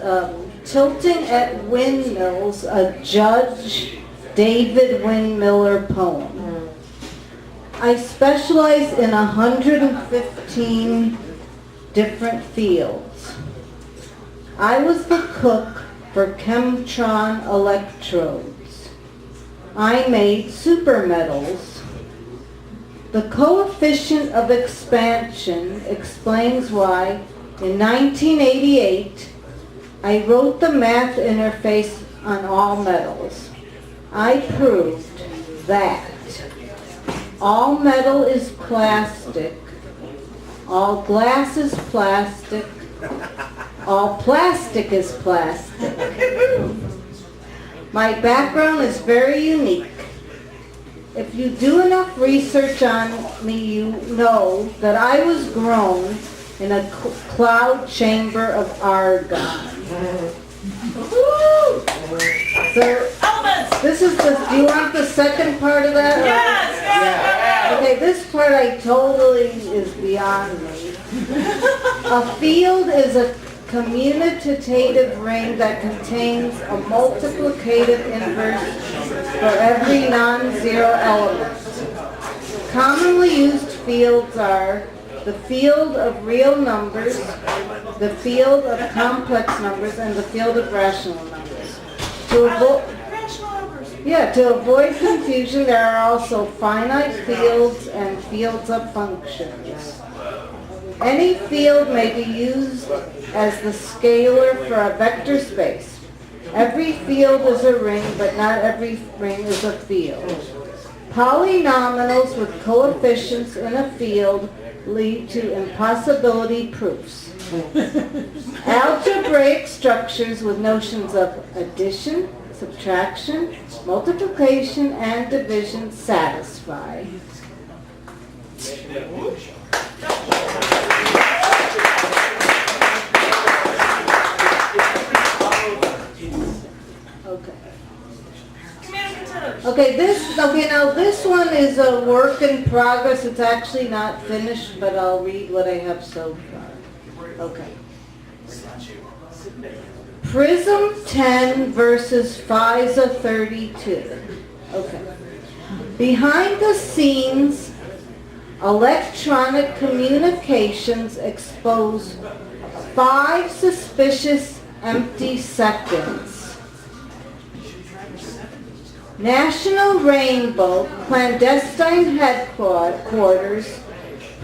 Tilting at Windmills, a Judge David Windmiller poem. I specialize in 115 different fields. I was the cook for Chemtron electrodes. I made supermetals. The coefficient of expansion explains why in 1988 I wrote the math interface on all metals. I proved that all metal is plastic, all glass is plastic, all plastic is plastic. My background is very unique. If you do enough research on me, you know that I was grown in a cloud chamber of argon. So, this is do you want the second part of that? Yes! Okay, this part I totally is beyond me. A field is a commutative ring that contains a multiplicative inverse for every non-zero element. Commonly used fields are the field of real numbers, the field of complex numbers, and the field of rational numbers. To avoid confusion, there are also finite fields and fields of functions. Any field may be used as the scalar for a vector space. Every field is a ring, but not every ring is a field. Polynomials with coefficients in a field lead to impossibility proofs. Algebraic structures with notions of addition, subtraction, multiplication, and division satisfy. Okay. Communicatives. Okay, now this one is a work in progress. It's actually not finished, but I'll read what I have so far. Okay. Prism 10 versus FISA 32. Okay. Behind the scenes, electronic communications expose 5 suspicious empty seconds. National Rainbow clandestine headquarters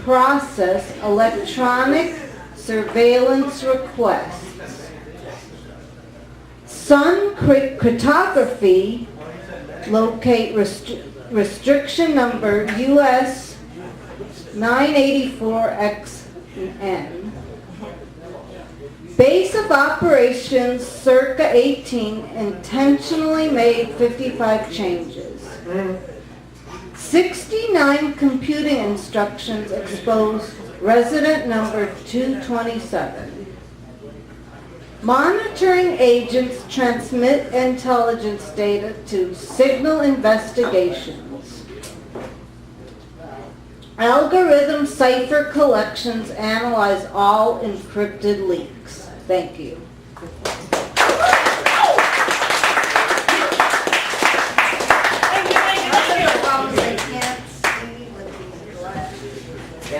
process electronic surveillance requests. Sun cryptography locate restriction number US 984XN. Base of operations circa 18 intentionally made 55 changes. 69 computing instructions exposed resident number 227. Monitoring agents transmit intelligence data to signal investigations. Algorithm cipher collections analyze all encrypted leaks. Thank you.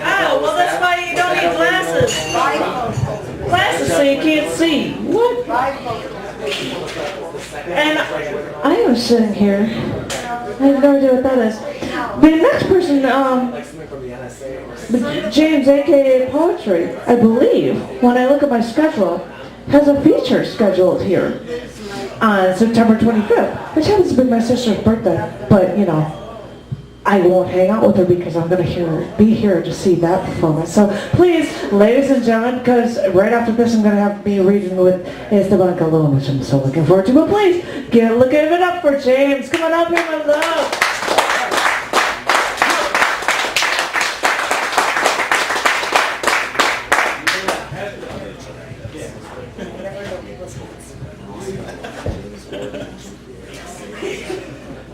Oh, well, that's why you don't need glasses. Glasses so you can't see. What? And I was sitting here. I have no idea what that is. The next person, James, aka Poetry, I believe, when I look at my schedule, has a feature scheduled here on September 25th, which happens to be my sister's birthday. But, you know, I won't hang out with her because I'm going to be here to see that performance. So please, ladies and gentlemen, because right after this I'm going to have to be reading with Esteban Calhoun, which I'm so looking forward to. But please, give it up for James. Come on up here, my love.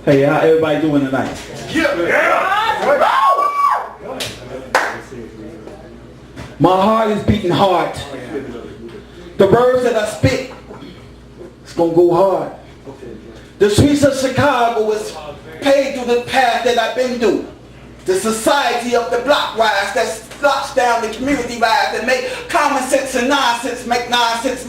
Hey, how everybody doing tonight? My heart is beating hard. The words that I spit, it's gonna go hard. The streets of Chicago is paved through the path that I've been through. The society of the block rise that locks down the community rise that make common sense and nonsense make nonsense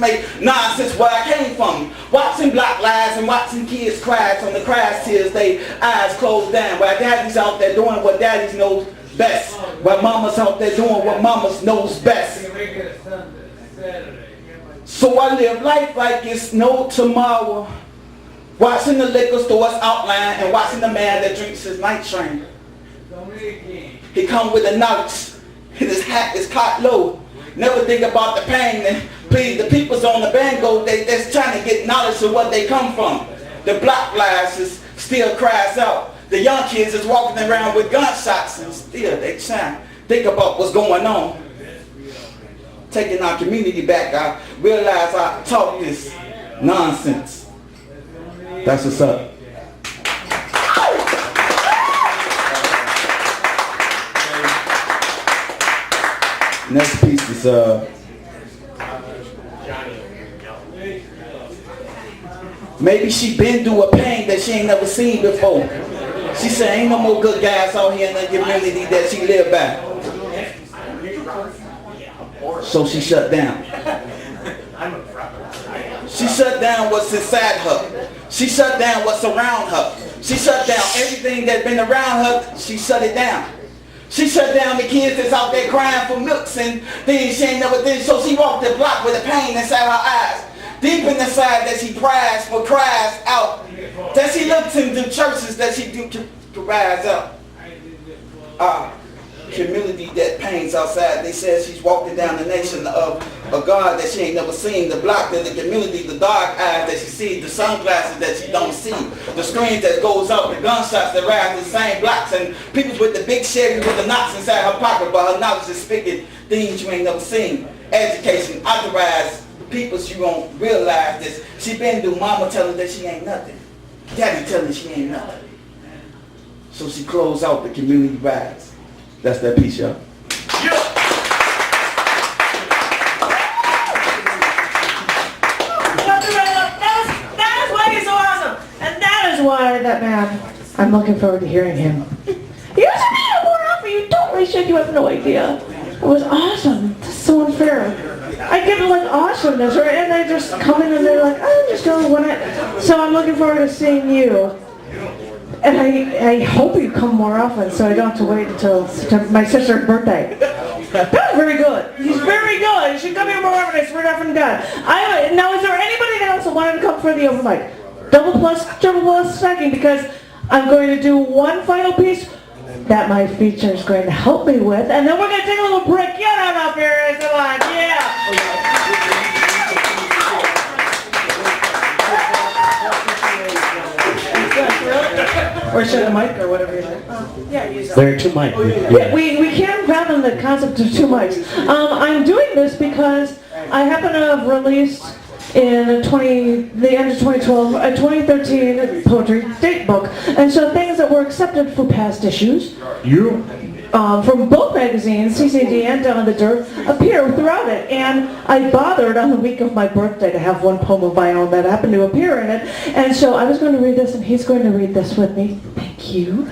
where I came from. Watching black lives and watching kids cry from the crash tears, they eyes closed down. While daddy's out there doing what daddies knows best. While mama's out there doing what mamas knows best. So I live life like it's no tomorrow. Watching the liquor stores outline and watching the man that drinks his night train. He come with a knowledge. His hat is caught low. Never think about the pain. And please, the people's on the bango, they're trying to get knowledge of what they come from. The black lives is still cries out. The young kids is walking around with gunshots and still they trying to think about what's going on. Taking our community back, I realize I talk this nonsense. That's what's up. Next piece is maybe she been through a pain that she ain't never seen before. She said ain't no more good guys out here in the community that she live by. So she shut down. She shut down what's inside her. She shut down what's around her. She shut down everything that's been around her. She shut it down. She shut down the kids that's out there crying for milks and things she ain't never did. So she walked the block with a pain inside her eyes. Deep in the side that she cries out. That she looks into churches that she do cries out. Community that pains outside. They said she's walking down the nation of a God that she ain't never seen. The block that the community, the dark eyes that she sees, the sunglasses that she don't see, the screens that goes up, the gunshots that rise the same blocks, and People with the big Chevy with the knots inside her pocket, but her knowledge is speaking things you ain't never seen. Education, authorized people, you won't realize this. She been through mama telling her that she ain't nothing. Daddy telling her she ain't nothing. So she closed out the community rise. That's that piece, y'all. That is why he's so awesome. And that is why that man, I'm looking forward to hearing him. You should meet him more often. You totally should. You have no idea. It was awesome. That's so unfair. I give them like awesomeness, right? And they just come in and they're like, oh, just go when I. So I'm looking forward to seeing you. And I hope you come more often so I don't have to wait until my sister's birthday. That was very good. He's very good. You should come here more often, I swear to effing God. Now, is there anybody else that wanted to come for the open mic? Double plus, triple plus stacking, because I'm going to do one final piece that my feature is going to help me with, and then we're going to take a little break. Get on up here, it's like, yeah. Or shut a mic or whatever you say. Yeah, use that. There are two mics. We can't fathom the concept of two mics. I'm doing this because I happen to have released in the end of 2012 a 2013 poetry date book, and so things that were accepted for past issues from both magazines, cc&d and Down in the Dirt, appear throughout it. And I bothered on the week of my birthday to have one poem of my own that happened to appear in it. And so I was going to read this, and he's going to read this with me. Thank you.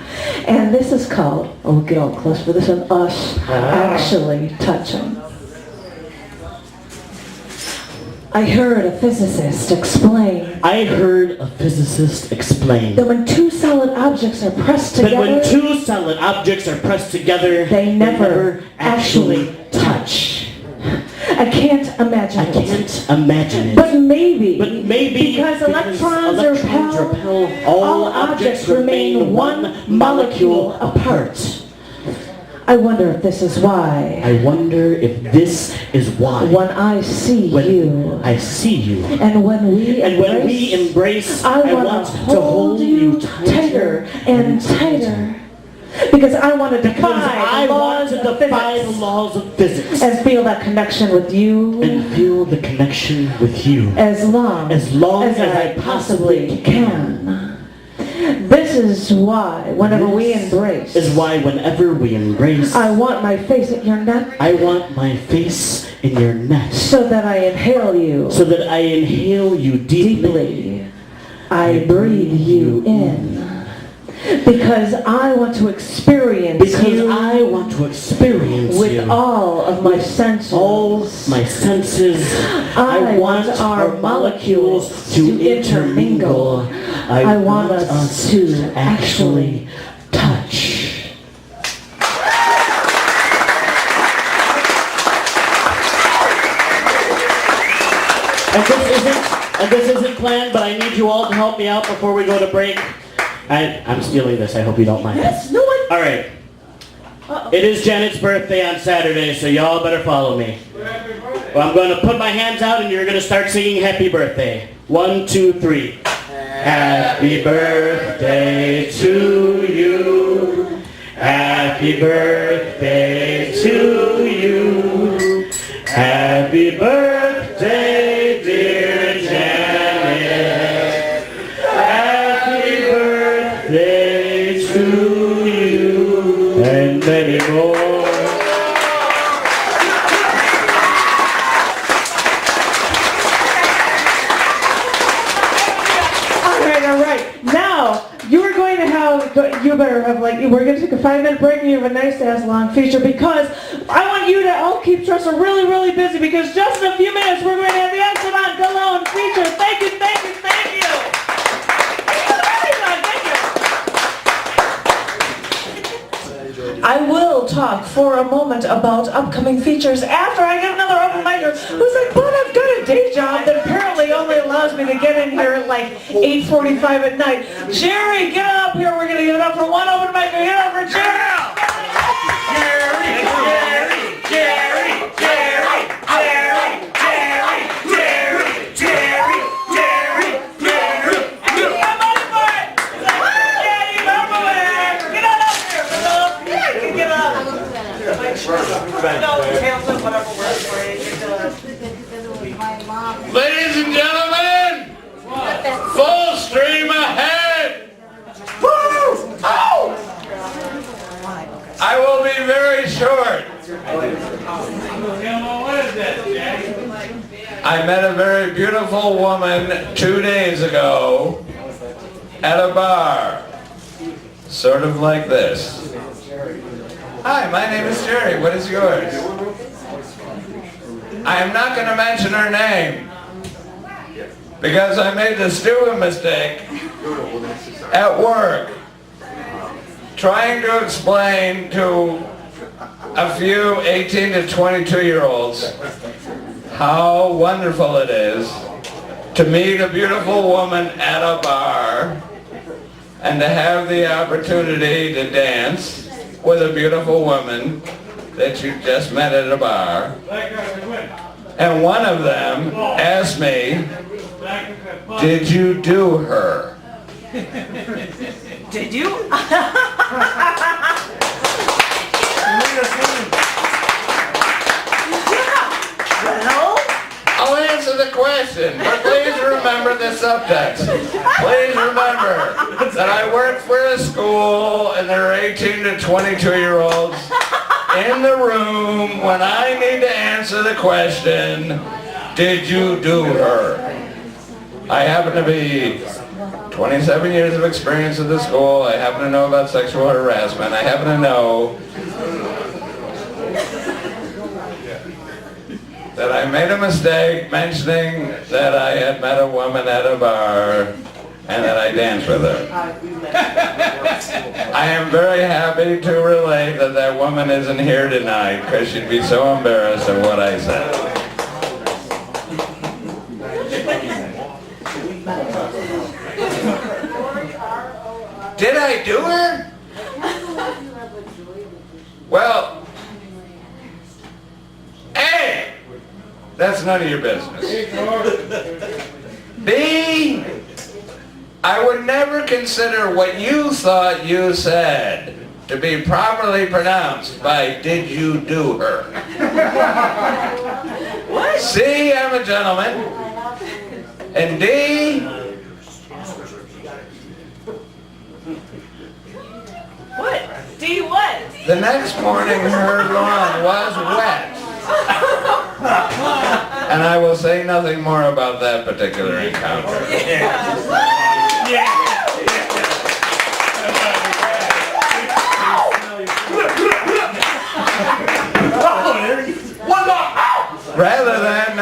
And this is called, we'll get all close for this one, Us Actually Touching. I heard a physicist explain that when two solid objects are pressed together, they never actually touch. I can't imagine it. But maybe because electrons repel, all objects remain one molecule apart. I wonder if this is why. When I see you. And when we embrace, I want to hold you tighter and tighter. Because I want to defy the laws of physics. And feel that connection with you. As long as I possibly can. This is why whenever we embrace, I want my face at your neck. So that I inhale you. Deeply. I breathe you in. Because I want to experience you with all of my senses. I want our molecules to intermingle. I want us to actually touch. And this isn't planned, but I need you all to help me out before we go to break. I'm stealing this. I hope you don't mind. Yes, no one. All right. It is Janet's birthday on Saturday, so y'all better follow me. Well, I'm going to put my hands out, and you're going to start singing Happy Birthday. 1, 2, 3. Happy birthday to you. Happy birthday to you. Happy birthday, dear Janet. Happy birthday to you. And many more. You better have we're going to take a 5-minute break and you have a nice ass long feature because I want you to all keep Tressa really, really busy because just in a few minutes we're going to have the Esteban Galone feature. Thank you, thank you, thank you. Thank you. I will talk for a moment about upcoming features after I get another open micer who's like, but I've got a day job that apparently only allows me to get in here at like 8:45 at night. Jerry, get up here. We're going to give it up for one open micer. Get up for Jerry. very short. I met a very beautiful woman 2 days ago at a bar. Sort of like this. Hi, my name is Jerry. What is yours? I am not going to mention her name because I made the stupid mistake at work trying to explain to a few 18 to 22-year-olds how wonderful it is to meet a beautiful woman at a bar and to have the opportunity to dance with a beautiful woman that you just met at a bar. And one of them asked me, did you do her? Did you? Well, I'll answer the question, but please remember the subtext. Please remember that I work for a school and there are 18 to 22-year-olds in the room when I need to answer the question, did you do her? I happen to be 27 years of experience at the school. I happen to know about sexual harassment. I happen to know that I made a mistake mentioning that I had met a woman at a bar and that I danced with her. I am very happy to relate that that woman isn't here tonight because she'd be so embarrassed of what I said. Did I do her? Well, A, that's none of your business. B, I would never consider what you thought you said to be properly pronounced by did you do her. what? C, I'm a gentleman. And D, What? D what? the next morning her lawn was wet. And I will say nothing more about that particular encounter. Rather than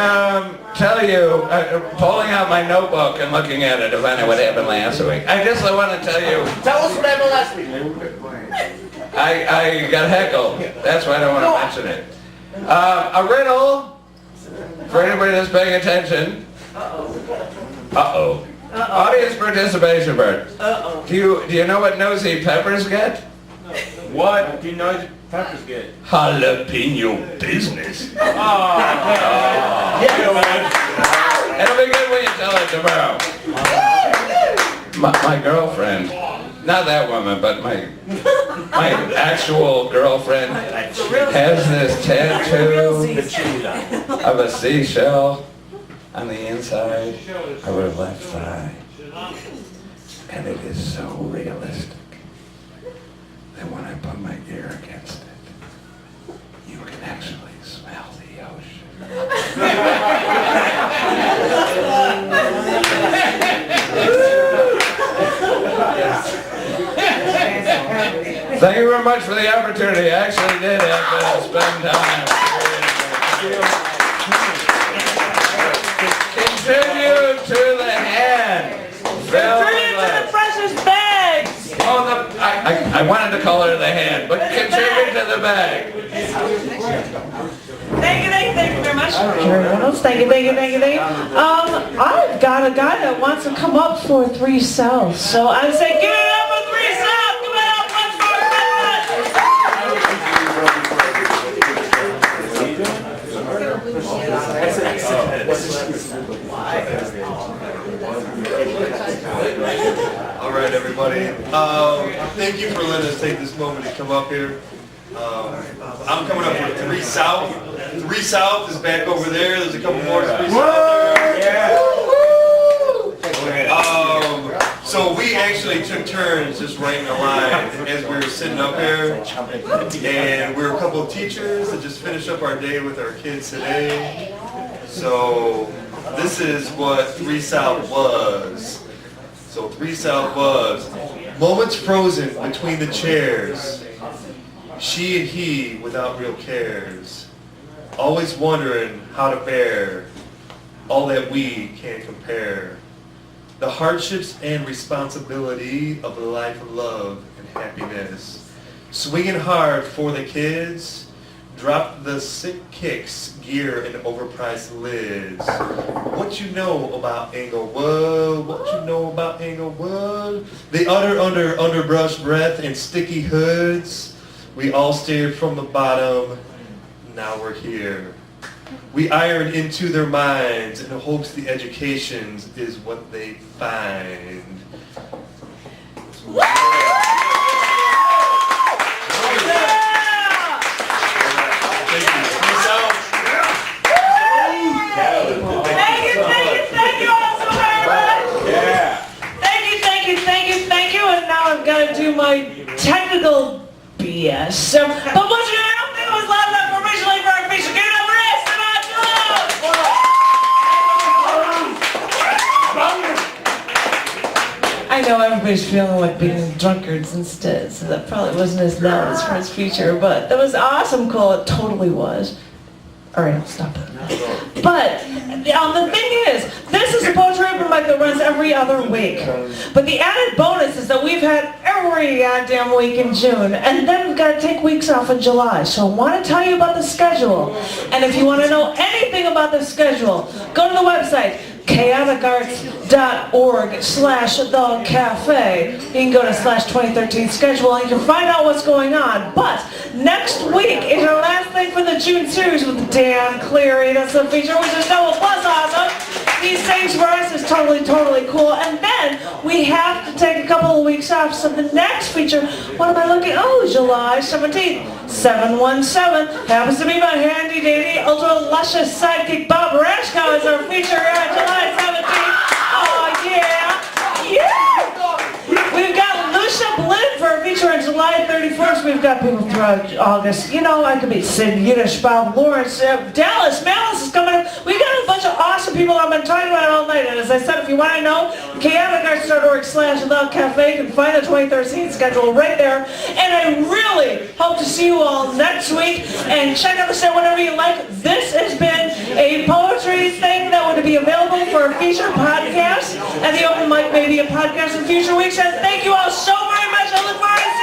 tell you, pulling out my notebook and looking at it to find out what happened last week, I just want to tell you. Tell us what happened last week. I got heckled. That's why I don't want to mention it. A riddle for anybody that's paying attention. Uh-oh. Audience participation, Bert. Do you know what nosy peppers get? What do you know peppers get? Jalapeno business. Yeah, It'll be good when you tell it tomorrow. My girlfriend, not that woman, but my actual girlfriend has this tattoo of a seashell on the inside of her left thigh. And it is so realistic that when I put my ear against it, you can actually smell the ocean. Thank you very much for the opportunity. I actually did have to spend time. Contribute to the hand. Contribute to the precious bags. Oh, I wanted to call her the hand, but contribute to the bag. Thank you very much. Jerry Reynolds, thank you. I've got a guy that wants to come up for 3 South, so I say give it up for 3 South. Give it up once more. All right, everybody. Thank you for letting us take this moment to come up here. I'm coming up with 3 South. 3 South is back over there. There's a couple more 3 South. So we actually took turns just writing a line as we were sitting up here. And we're a couple of teachers that just finished up our day with our kids today. So this is what 3 South was. So 3 South was moments frozen between the chairs. She and he without real cares. Always wondering how to bear all that we can't compare. The hardships and responsibility of a life of love and happiness. Swinging hard for the kids. Drop the sick kicks, gear, and overpriced lids. What you know about Englewood? What you know about Englewood? They utter under underbrush breath and sticky hoods. We all stared from the bottom. Now we're here. We ironed into their minds in hopes the education is what they find. Thank you all so very much. Yeah. Thank you. And now I've got to do my technical BS. So, but once you I don't think it was loud enough for originally for our feature. Give it up for us and I know everybody's feeling like being drunkards instead, so that probably wasn't as loud as for his feature, but that was awesome, cool. It totally was. All right, I'll stop it. But the thing is, this is a poetry open mic that runs every other week. But the added bonus is that we've had every goddamn week in June, and then we've got to take weeks off in July. So I want to tell you about the schedule. And if you want to know anything about the schedule, go to the website, chaoticarts.org/thecafe. You can go to /2013 schedule and you can find out what's going on. But next week is our last thing for the June series with Dan Cleary. That's the feature, which is double plus awesome. These things for us is totally cool. And then we have to take a couple of weeks off. So the next feature, what am I looking? Oh, July 17th. 717 happens to be my handy dandy ultra luscious sidekick Bob Rashko is our feature on July 17th. Oh yeah! We've got Lucia Blinn for our feature on July 31st. We've got people throughout August. You know, I could be Sid Yiddish, Bob Lawrence, Dallas, Malice is coming up. We've got a bunch of awesome people I've been talking about all night. And as I said, if you want to know, chaoticarts.org/thecafe. You can find the 2013 schedule right there. And I really hope to see you all next week. And check out the show whenever you like. This has been a poetry thing that would be available for a feature podcast. And the open mic may be a podcast in future weeks. And thank you all so very much. I look forward to